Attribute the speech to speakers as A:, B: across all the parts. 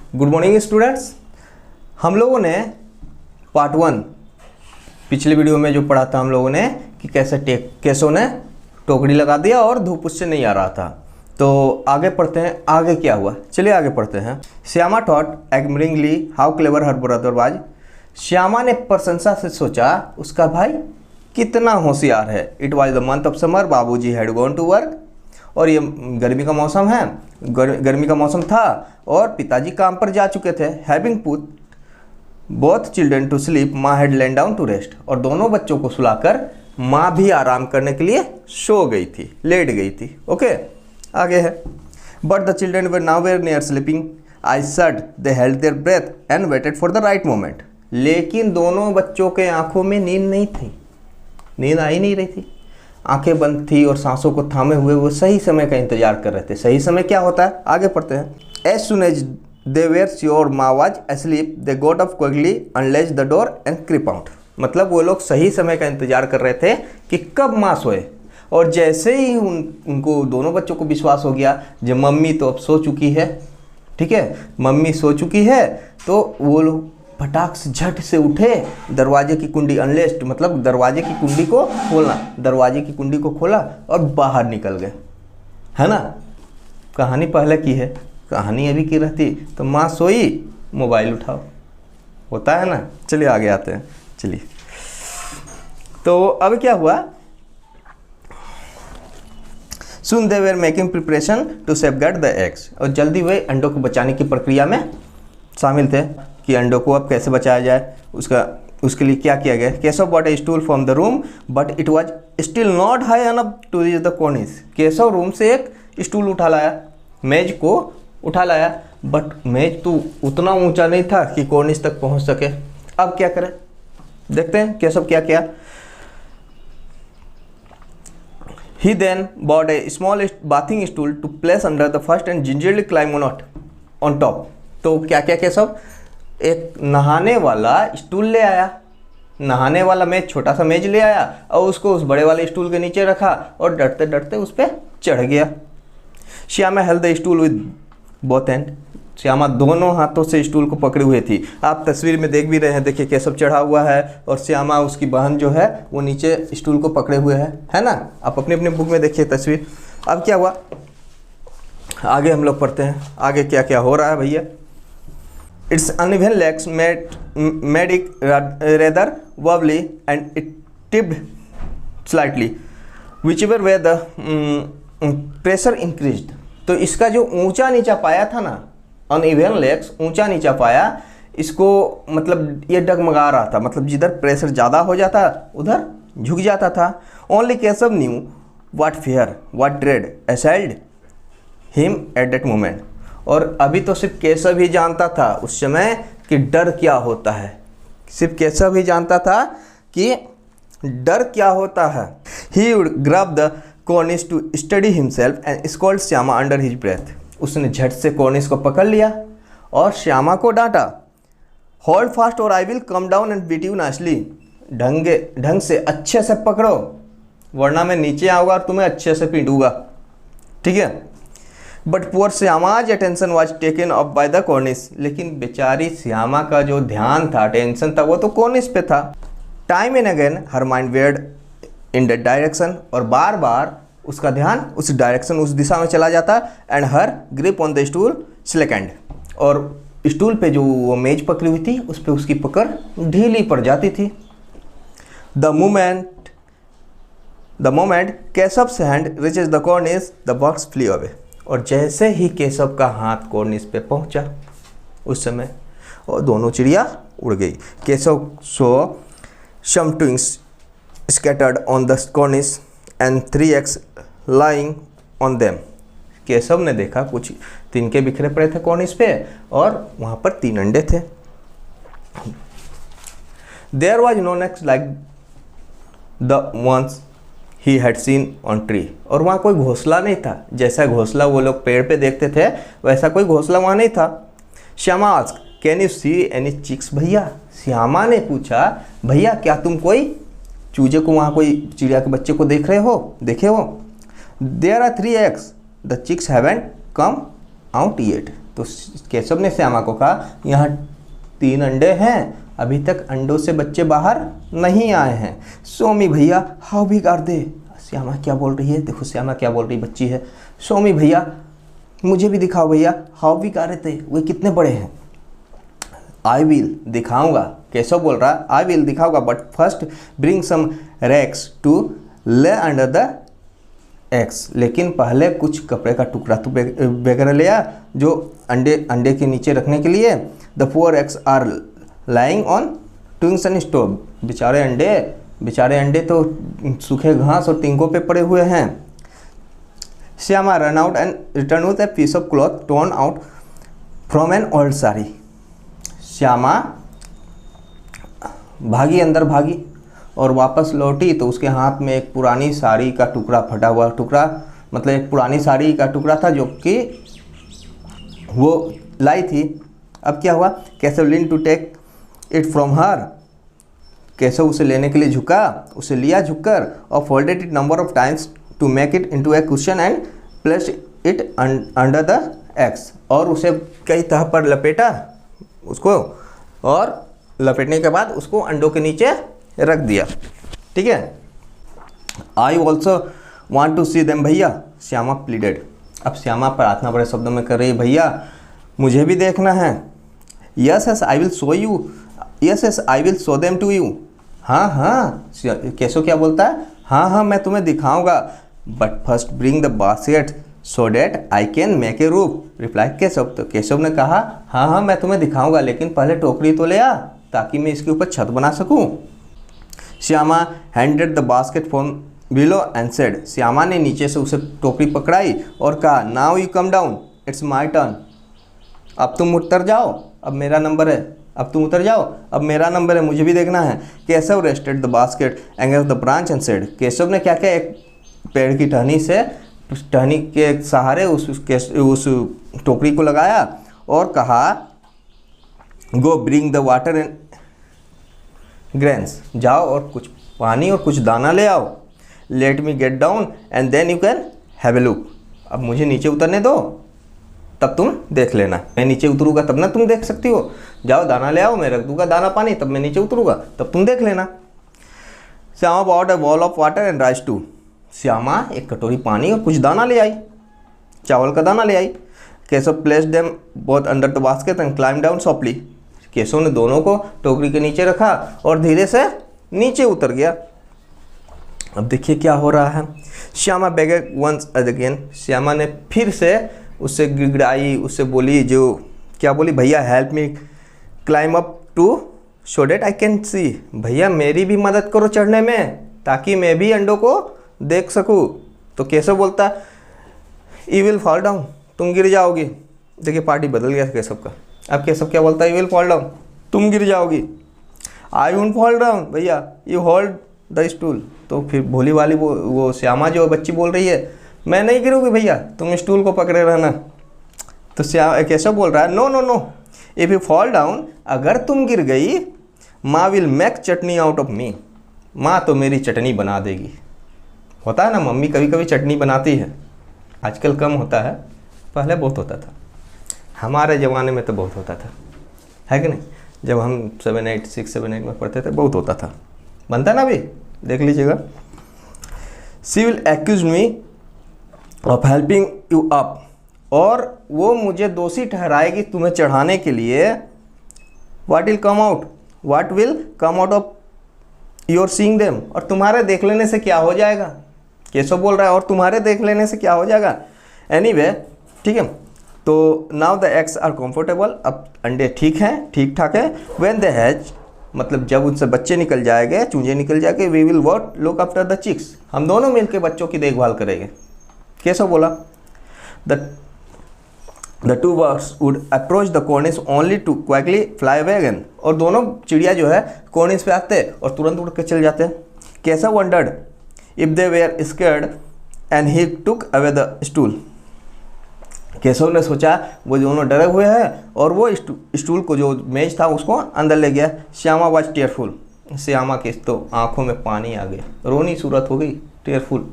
A: Good morning students. हम लोगों ने पार्ट 1 पिछले वीडियो में जो पढ़ा था हम लोगों ने कि कैसों ने टोकरी लगा दिया और धूप उससे नहीं आ रहा था। तो आगे पढ़ते हैं, आगे क्या हुआ, चलिए आगे पढ़ते हैं। Shyama thought admiringly how clever her brother was. Shyama ने प्रशंसा से सोचा उसका भाई कितना होशियार है। It was the month of summer, Babuji had gone to work. और ये गर्मी का मौसम है, गर्मी का मौसम था और पिताजी काम पर जा चुके थे। Having put both children to sleep, Ma had lain down to rest. और दोनों बच्चों को सुलाकर माँ भी आराम करने के लिए सो गई थी, लेट गई थी। ओके, आगे है। But the children were now were near sleeping, I said they held their breath and waited for the right moment. लेकिन दोनों बच्चों के आंखों में नींद नहीं थी, नींद आई नहीं रही थी, आंखें बंद थी और सांसों को थामे हुए वो सही समय का इंतजार कर रहे थे। सही समय क्या होता है, आगे पढ़ते हैं। As soon as they were sure Ma was asleep, they got up quickly, unlatch the door and creep out. मतलब वो लोग सही समय का इंतजार कर रहे थे कि कब माँ सोए। और जैसे ही उनको दोनों बच्चों को विश्वास हो गया जब मम्मी तो अब सो चुकी है, ठीक है, मम्मी सो चुकी है, तो वो लोग फटाक से झट से उठे, दरवाजे की कुंडी अनलेस्ड मतलब दरवाजे की कुंडी को खोलना, दरवाजे की कुंडी को खोला और बाहर निकल गए, है ना। कहानी पहले की है, कहानी अभी की रहती तो माँ सोई, मोबाइल उठाओ, होता है ना। चलिए आगे आते हैं। चलिए, तो अब क्या हुआ, soon they were making preparation to safeguard the eggs. और जल्दी वे अंडों को बचाने की प्रक्रिया में शामिल थे कि अंडों को अब कैसे बचाया जाए, उसके लिए क्या किया गया। Keshav bought a stool from the room but it was still not high enough to reach the cornice. Keshav room से एक स्टूल उठा लाया, मेज को उठा लाया, बट मेज तो उतना ऊंचा नहीं था कि कॉर्निस तक पहुंच सके। अब क्या करें, देखते हैं केशव क्या किया। He then bought a small bathing stool to place under the first and gingerly climb on top. तो क्या क्या केशव, एक नहाने वाला स्टूल ले आया, नहाने वाला मेज, छोटा सा मेज ले आया और उसको उस बड़े वाले स्टूल के नीचे रखा और डरते डरते उस पर चढ़ गया। Shyama held the stool with both and. Shyama दोनों हाथों से स्टूल को पकड़ी हुई थी। आप तस्वीर में देख भी रहे हैं, देखिए केशव चढ़ा हुआ है और श्यामा उसकी बहन जो है वो नीचे स्टूल को पकड़े हुए है ना। आप अपनी अपनी बुक में देखिए तस्वीर। अब क्या हुआ, आगे हम लोग पढ़ते हैं, आगे क्या क्या हो रहा है भैया। Its uneven legs made it rather wobbly and it tipped slightly whichever way the pressure increased. तो इसका जो ऊंचा नीचा पाया था ना, अनइवन लेग्स, ऊंचा नीचा पाया, इसको मतलब ये डगमगा रहा था, मतलब जिधर प्रेशर ज़्यादा हो जाता उधर झुक जाता था। Only Keshav knew what fear what dread assailed him at that moment. और अभी तो सिर्फ केशव ही जानता था उस समय कि डर क्या होता है, सिर्फ केशव ही जानता था कि डर क्या होता है। He would grab the cornice to steady himself and scold Shyama under his breath. उसने झट से कॉर्निस को पकड़ लिया और श्यामा को डांटा। होल्ड फास्ट और I will come down and beat you nicely. ढंग से अच्छे से पकड़ो वरना मैं नीचे आऊँगा और तुम्हें अच्छे से पीटूंगा, ठीक है। But poor Shyama's attention was taken up by the cornice. लेकिन बेचारी श्यामा का जो ध्यान था, टेंशन था, वो तो कॉर्निस पे था। Time and again her mind weird in that direction. और बार बार उसका ध्यान उस डायरेक्शन, उस दिशा में चला जाता। And her grip on the stool slackened. और स्टूल पे जो वो मेज पकड़ी हुई थी उस पे उसकी पकड़ ढीली पड़ जाती थी। The moment Keshav's hand reaches the cornice the birds flee away. और जैसे ही केशव का हाथ कॉर्निस पे पहुंचा उस समय और दोनों चिड़िया उड़ गई। केशव सो सम ट्विंग्स scattered on the cornice and 3 eggs lying on them. Keshav ने देखा कुछ तिनके बिखरे पड़े थे कॉर्निस पे और वहाँ पर 3 अंडे थे। There was no nest like the ones he had seen on tree. और वहाँ कोई घोंसला नहीं था, जैसा घोंसला वो लोग पेड़ पे देखते थे वैसा कोई घोंसला वहाँ नहीं था। Shyama asked, Can you see any chicks भैया? श्यामा ने पूछा, भैया क्या तुम कोई चूजे को, वहाँ कोई चिड़िया के बच्चे को देखे हो? There are 3 eggs. The chicks haven't come out yet. तो केशव ने श्यामा को कहा यहाँ 3 अंडे हैं, अभी तक अंडों से बच्चे बाहर नहीं आए हैं। शो मी भैया how big are they. Shyama क्या बोल रही है, देखो श्यामा क्या बोल रही, बच्ची है। शो मी भैया मुझे भी दिखाओ भैया, हाउ बिग आर थे, वे कितने बड़े हैं। आई विल दिखाऊंगा, केशव बोल रहा है आई विल दिखाऊंगा, but first bring some rags to lay under the eggs. लेकिन पहले कुछ कपड़े का टुकड़ा तो वगैरह ले आ जो अंडे के नीचे रखने के लिए। The 4 eggs are lying on twigs and stove. बेचारे अंडे तो सूखे घास और तिंकों पे पड़े हुए हैं। Shyama run out and return with a piece of cloth torn out from an old sari. Shyama भागी, अंदर भागी और वापस लौटी तो उसके हाथ में एक पुरानी साड़ी का टुकड़ा, फटा हुआ टुकड़ा, मतलब एक पुरानी साड़ी का टुकड़ा था जो कि वो लाई थी। अब क्या हुआ, Keshav lean to take it from her. Keshav उसे लेने के लिए झुका, उसे लिया झुककर और folded it number of times to make it into a cushion and place it under the eggs. और उसे कई तह पर लपेटा उसको, और लपेटने के बाद उसको अंडों के नीचे रख दिया। ठीक है। I also want to see them भैया, श्यामा प्लीडेड। अब श्यामा प्रार्थना बड़े शब्दों में कर रही, भैया मुझे भी देखना है। Yes yes I will show you, yes yes I will show them to you. हाँ हाँ, केशव क्या बोलता है, हाँ हाँ मैं तुम्हें दिखाऊंगा, but first bring the basket so that I can make a roof. Reply Keshav. तो केशव ने कहा हाँ हाँ मैं तुम्हें दिखाऊंगा, लेकिन पहले टोकरी तो ले आ ताकि मैं इसके ऊपर छत बना सकूं। Shyama handed the basket from below and said. Shyama ने नीचे से उसे टोकरी पकड़ाई और कहा now you come down, it's my turn. अब तुम उतर जाओ, अब मेरा नंबर है, अब तुम उतर जाओ, अब मेरा नंबर है, मुझे भी देखना है। Keshav rested the basket against the branch and said. Keshav ने क्या किया, एक पेड़ की टहनी के सहारे उस टोकरी को लगाया और कहा go bring the water and grains. जाओ और कुछ पानी और कुछ दाना ले आओ। Let me get down and then you can have a look. अब मुझे नीचे उतरने दो, तब तुम देख लेना। मैं नीचे उतरूंगा तब ना तुम देख सकती हो। जाओ दाना ले आओ, मैं रख दूंगा दाना पानी, तब मैं नीचे उतरूंगा, तब तुम देख लेना। Shyama bought a ball of water and rice too. Shyama एक कटोरी पानी और कुछ दाना ले आई, चावल का दाना ले आई। Keshav place them both under the basket and climb down softly. Keshav ने दोनों को टोकरी के नीचे रखा और धीरे से नीचे उतर गया। अब देखिए क्या हो रहा है। Shyama begged once again. Shyama ने फिर से उससे गिड़गिड़ाई, उससे बोली, जो क्या बोली, भैया help me climb up too so that I can see. भैया मेरी भी मदद करो चढ़ने में ताकि मैं भी अंडों को देख सकूँ। तो केशव बोलता यू विल फॉल डाउन, तुम गिर जाओगी। देखिए पार्टी बदल गया केशव का। अब केशव क्या बोलता है, यू विल फॉल डाउन, तुम गिर जाओगी। आई वोंट फॉल डाउन भैया, यू होल्ड द स्टूल। तो फिर भोली वाली वो श्यामा जो बच्ची बोल रही है, मैं नहीं गिरूँगी भैया, तुम स्टूल को पकड़े रहना। तो केशव बोल रहा है no no no, if you fall down, अगर तुम गिर गई, माँ will make chutney out of me. माँ तो मेरी चटनी बना देगी। होता है ना, मम्मी कभी कभी चटनी बनाती है, आजकल कम होता है, पहले बहुत होता था। हमारे ज़माने में तो बहुत होता था, है कि नहीं। जब हम 6, 7, 8 में पढ़ते थे बहुत होता था, बनता ना। भी देख लीजिएगा। She will accuse me of helping you up, और वो मुझे दोषी ठहराएगी तुम्हें चढ़ाने के लिए। What will come out of your seeing them, और तुम्हारे देख लेने से क्या हो जाएगा। केशव बोल रहा है और तुम्हारे देख लेने से क्या हो जाएगा। एनीवे, ठीक है। तो now the eggs are comfortable, अब अंडे ठीक हैं, ठीक ठाक है। व्हेन दे हैच, मतलब जब उनसे बच्चे निकल जाएंगे, चूंजे निकल जाएंगे, we will what look after the chicks, हम दोनों मिलकर बच्चों की देखभाल करेंगे। केशव बोला the two birds would approach the cornice only to quickly fly away again, और दोनों चिड़िया जो है कॉर्निस पे आते और तुरंत उड़ के चल जाते हैं। Keshav wondered if they were scared and he took away the stool. Keshav ने सोचा वो दोनों डरे हुए हैं और वो स्टूल को, जो मेज था, उसको अंदर ले गया। श्यामा वाज टीयरफुल, श्यामा के तो आंखों में पानी आ गया, रोनी सूरत हो गई, tearful.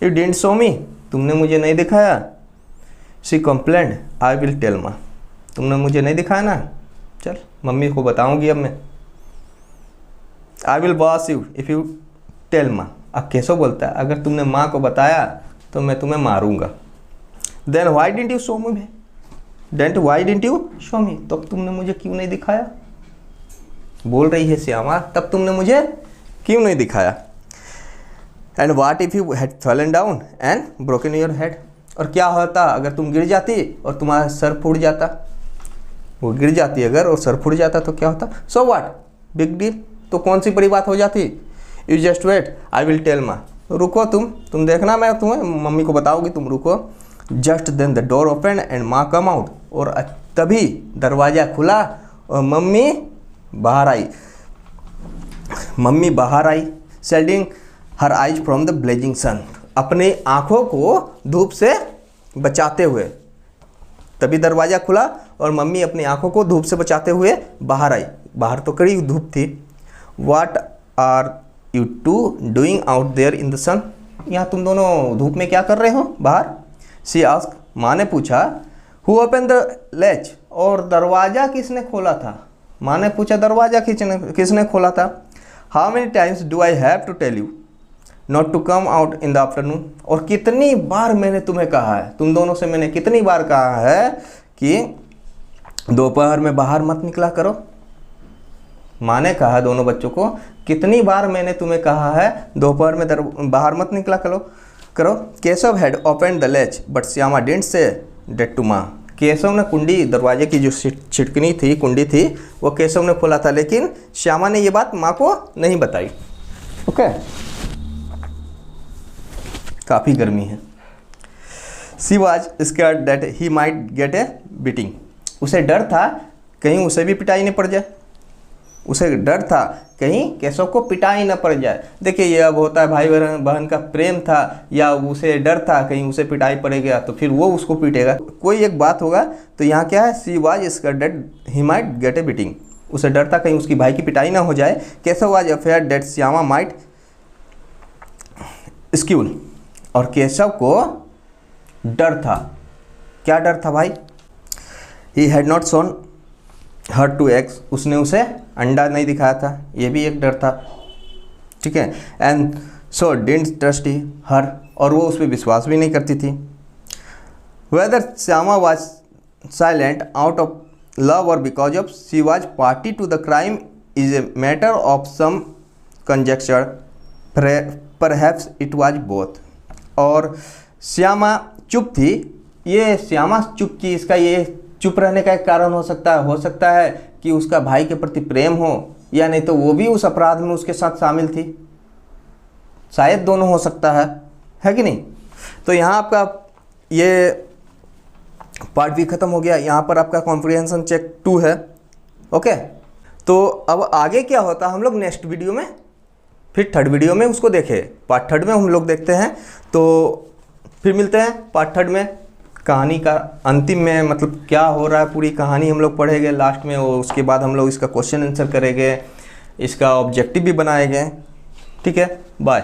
A: You didn't show me, तुमने मुझे नहीं दिखाया। She complained I will tell माँ, तुमने मुझे नहीं दिखाया ना, चल मम्मी को बताऊंगी अब मैं। I will boss you if you tell माँ। अब केशव बोलता है अगर तुमने माँ को बताया तो मैं तुम्हें मारूंगा। Then why didn't you show me, why didn't you show me, तब तुमने मुझे क्यों नहीं दिखाया, बोल रही है श्यामा, तब तुमने मुझे क्यों नहीं दिखाया। And what if you had fallen down and broken your head, और क्या होता अगर तुम गिर जाती और तुम्हारा सर फूट जाता, वो गिर जाती अगर और सर फूट जाता तो क्या होता। सो व्हाट, बिग डील, तो कौन सी बड़ी बात हो जाती। You just wait I will tell माँ, रुको तुम देखना, मैं तुम्हें मम्मी को बताओगी, तुम रुको। Just then the door open and माँ कम आउट, और तभी दरवाज़ा खुला और मम्मी बाहर आई। मम्मी बाहर आई, shielding her eyes from the blazing sun, अपनी आँखों को धूप से बचाते हुए। तभी दरवाज़ा खुला और मम्मी अपनी आँखों को धूप से बचाते हुए बाहर आई। बाहर तो कड़ी धूप थी। What are you two doing out there in the sun? यहाँ तुम दोनों धूप में क्या कर रहे हो बाहर। She asked, माँ ने पूछा। Who opened the latch? और दरवाज़ा किसने खोला था। माँ ने पूछा दरवाज़ा किसने खोला था। How many times do I have to tell you not to come out in the afternoon? और कितनी बार मैंने तुम्हें कहा है, तुम दोनों से मैंने कितनी बार कहा है कि दोपहर में बाहर मत निकला करो। माँ ने कहा दोनों बच्चों को, कितनी बार मैंने तुम्हें कहा है दोपहर में बाहर मत निकला करो। Keshav had open the latch but Shyama didn't say that to माँ। केशव ने कुंडी, दरवाजे की जो छिटकनी थी, कुंडी थी, वो केशव ने खोला था, लेकिन श्यामा ने ये बात माँ को नहीं बताई। ओके, काफ़ी गर्मी है। She was scared that he might get A beating. उसे डर था कहीं उसे भी पिटाई नहीं पड़ जाए। उसे डर था कहीं केशव को पिटाई न पड़ जाए। देखिए ये अब होता है भाई बहन का प्रेम था, या उसे डर था कहीं उसे पिटाई पड़ेगा तो फिर वो उसको पीटेगा, कोई एक बात होगा। तो यहाँ क्या है, she was scared that he might get A beating. उसे डर था कहीं उसकी भाई की पिटाई ना हो जाए। Keshav was afraid that Shyama might scold. और केशव को डर था, क्या डर था भाई। He had not shown her two eggs, उसने उसे अंडा नहीं दिखाया था, ये भी एक डर था। ठीक है, and so didn't trust her, और वो उस पर विश्वास भी नहीं करती थी। Whether Shyama was silent out of love और because of she was party to the crime is a matter of some conjecture, perhaps it was both. और श्यामा चुप थी, ये श्यामा चुप थी, इसका ये चुप रहने का एक कारण हो सकता है कि उसका भाई के प्रति प्रेम हो, या नहीं तो वो भी उस अपराध में उसके साथ शामिल थी, शायद दोनों हो सकता है कि नहीं। तो यहाँ आपका ये पार्ट भी ख़त्म हो गया। यहाँ पर आपका कॉम्प्रिहेंशन चेक 2 है। ओके, तो अब आगे क्या होता है हम लोग नेक्स्ट वीडियो में, फिर थर्ड वीडियो में उसको देखें। पार्ट थर्ड में हम लोग देखते हैं, तो फिर मिलते हैं पार्ट थर्ड में। कहानी का अंतिम में मतलब क्या हो रहा है पूरी कहानी हम लोग पढ़ेंगे लास्ट में, और उसके बाद हम लोग इसका क्वेश्चन आंसर करेंगे, इसका ऑब्जेक्टिव भी बनाएंगे। ठीक है, बाय।